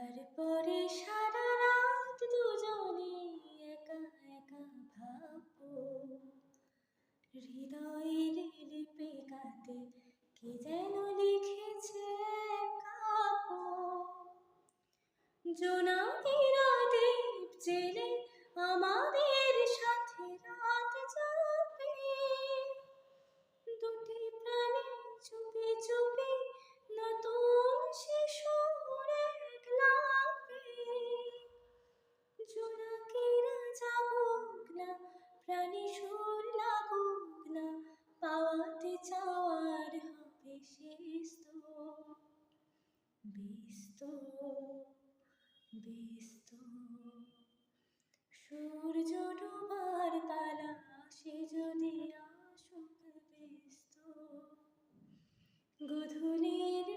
তারপরে সারা রাত দুজনে একা একা ভাববো, হৃদয়ের লিপি কাটে কে যেন লিখেছে কাব্য। জোনাকিরা দীপ জেলে আমাদের সাথে রাত যাবে, দুটি প্রাণী চুপি চুপি নতুন শিশুর একলাপে। জোনাকিরা জাগুক না, প্রাণী সুর লাগুক না, পাওয়াতে চাওয়ার হবে শেষ তো। ব্যস্ত সূর্য ডোবার তারা সে যদি আসুক ব্যস্ত, গধূলির